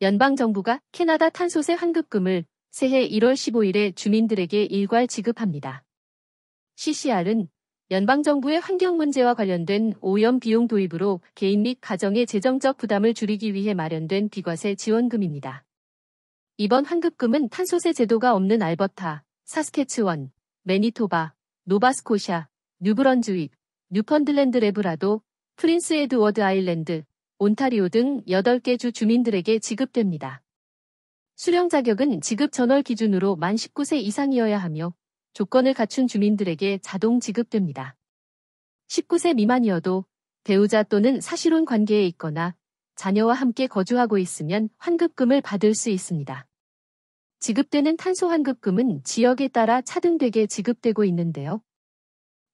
연방정부가 캐나다 탄소세 환급금을 새해 1월 15일에 주민들에게 일괄 지급합니다. CCR은 연방정부의 환경 문제와 관련된 오염 비용 도입으로 개인 및 가정의 재정적 부담을 줄이기 위해 마련된 비과세 지원금입니다. 이번 환급금은 탄소세 제도가 없는 알버타, 사스케츠원, 매니토바, 노바스코샤, 뉴브런즈윅, 뉴펀들랜드 레브라도, 프린스 에드워드 아일랜드, 온타리오 등 8개 주 주민들에게 지급됩니다. 수령 자격은 지급 전월 기준으로 만 19세 이상이어야 하며 조건을 갖춘 주민들에게 자동 지급됩니다. 19세 미만이어도 배우자 또는 사실혼 관계에 있거나 자녀와 함께 거주하고 있으면 환급금을 받을 수 있습니다. 지급되는 탄소 환급금은 지역에 따라 차등되게 지급되고 있는데요.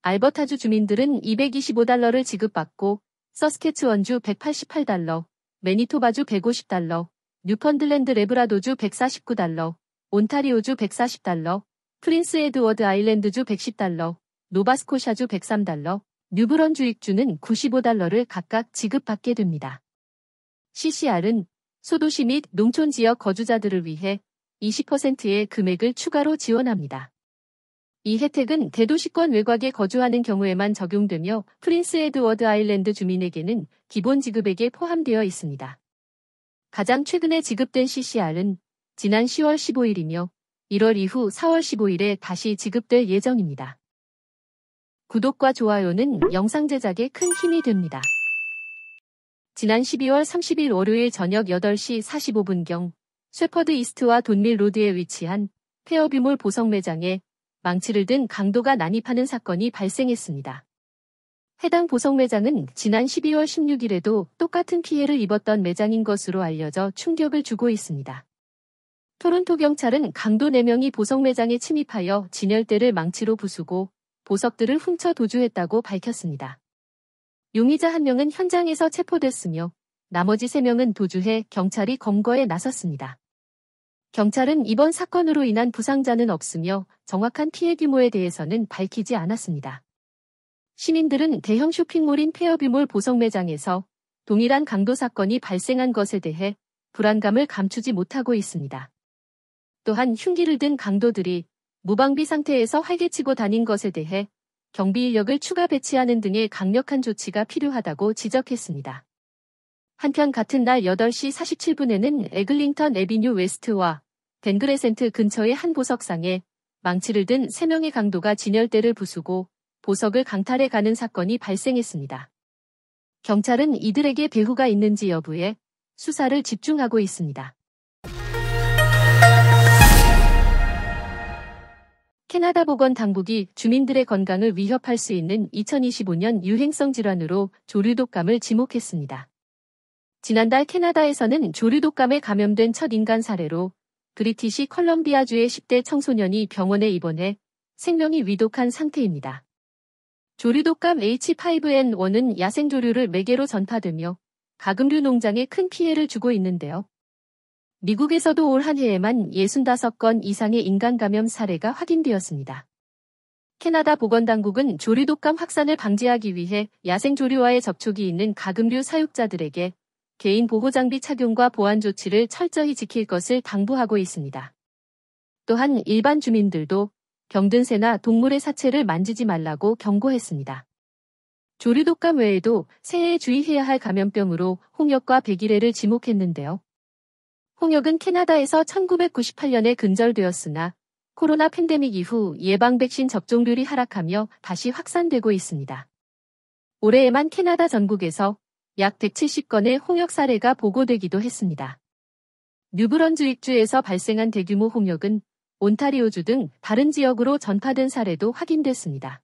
알버타주 주민들은 $225를 지급받고 서스케츠원주 $188, 매니토바주 $150, 뉴펀들랜드 레브라도주 $149, 온타리오주 $140, 프린스 에드워드 아일랜드주 $110, 노바스코샤주 $103, 뉴브런즈윅주는 $95를 각각 지급받게 됩니다. CCR은 소도시 및 농촌 지역 거주자들을 위해 20%의 금액을 추가로 지원합니다. 이 혜택은 대도시권 외곽에 거주하는 경우에만 적용되며 프린스 에드워드 아일랜드 주민에게는 기본 지급액에 포함되어 있습니다. 가장 최근에 지급된 CCR은 지난 10월 15일이며 1월 이후 4월 15일에 다시 지급될 예정입니다. 구독과 좋아요는 영상 제작에 큰 힘이 됩니다. 지난 12월 30일 월요일 저녁 8시 45분경 쉐퍼드 이스트와 돈밀 로드에 위치한 페어뷰몰 보석 매장에 망치를 든 강도가 난입하는 사건이 발생했습니다. 해당 보석 매장은 지난 12월 16일에도 똑같은 피해를 입었던 매장인 것으로 알려져 충격을 주고 있습니다. 토론토 경찰은 강도 4명이 보석 매장에 침입하여 진열대를 망치로 부수고 보석들을 훔쳐 도주했다고 밝혔습니다. 용의자 1명은 현장에서 체포됐으며 나머지 3명은 도주해 경찰이 검거에 나섰습니다. 경찰은 이번 사건으로 인한 부상자는 없으며 정확한 피해 규모에 대해서는 밝히지 않았습니다. 시민들은 대형 쇼핑몰인 페어뷰몰 보석 매장에서 동일한 강도 사건이 발생한 것에 대해 불안감을 감추지 못하고 있습니다. 또한 흉기를 든 강도들이 무방비 상태에서 활개치고 다닌 것에 대해 경비 인력을 추가 배치하는 등의 강력한 조치가 필요하다고 지적했습니다. 한편 같은 날 8시 47분에는 에글링턴 애비뉴 웨스트와 벤그레센트 근처의 한 보석상에 망치를 든 3명의 강도가 진열대를 부수고 보석을 강탈해 가는 사건이 발생했습니다. 경찰은 이들에게 배후가 있는지 여부에 수사를 집중하고 있습니다. 캐나다 보건당국이 주민들의 건강을 위협할 수 있는 2025년 유행성 질환으로 조류독감을 지목했습니다. 지난달 캐나다에서는 조류독감에 감염된 첫 인간 사례로 브리티시 컬럼비아주의 10대 청소년이 병원에 입원해 생명이 위독한 상태입니다. 조류독감 H5N1은 야생조류를 매개로 전파되며 가금류 농장에 큰 피해를 주고 있는데요. 미국에서도 올 한 해에만 65건 이상의 인간 감염 사례가 확인되었습니다. 캐나다 보건당국은 조류독감 확산을 방지하기 위해 야생조류와의 접촉이 있는 가금류 사육자들에게 개인 보호장비 착용과 보안 조치를 철저히 지킬 것을 당부하고 있습니다. 또한 일반 주민들도 병든 새나 동물의 사체를 만지지 말라고 경고했습니다. 조류독감 외에도 새해에 주의해야 할 감염병으로 홍역과 백일해를 지목했는데요. 홍역은 캐나다에서 1998년에 근절되었으나 코로나 팬데믹 이후 예방 백신 접종률이 하락하며 다시 확산되고 있습니다. 올해에만 캐나다 전국에서 약 170건의 홍역 사례가 보고되기도 했습니다. 뉴브런즈윅주에서 발생한 대규모 홍역은 온타리오주 등 다른 지역으로 전파된 사례도 확인됐습니다.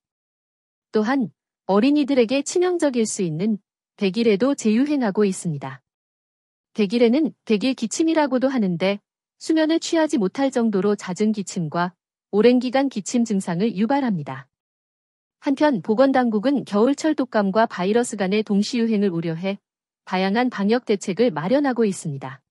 또한 어린이들에게 치명적일 수 있는 백일해도 재유행하고 있습니다. 백일해는 백일 기침이라고도 하는데 수면을 취하지 못할 정도로 잦은 기침과 오랜 기간 기침 증상을 유발합니다. 한편 보건당국은 겨울철 독감과 바이러스 간의 동시유행을 우려해 다양한 방역 대책을 마련하고 있습니다.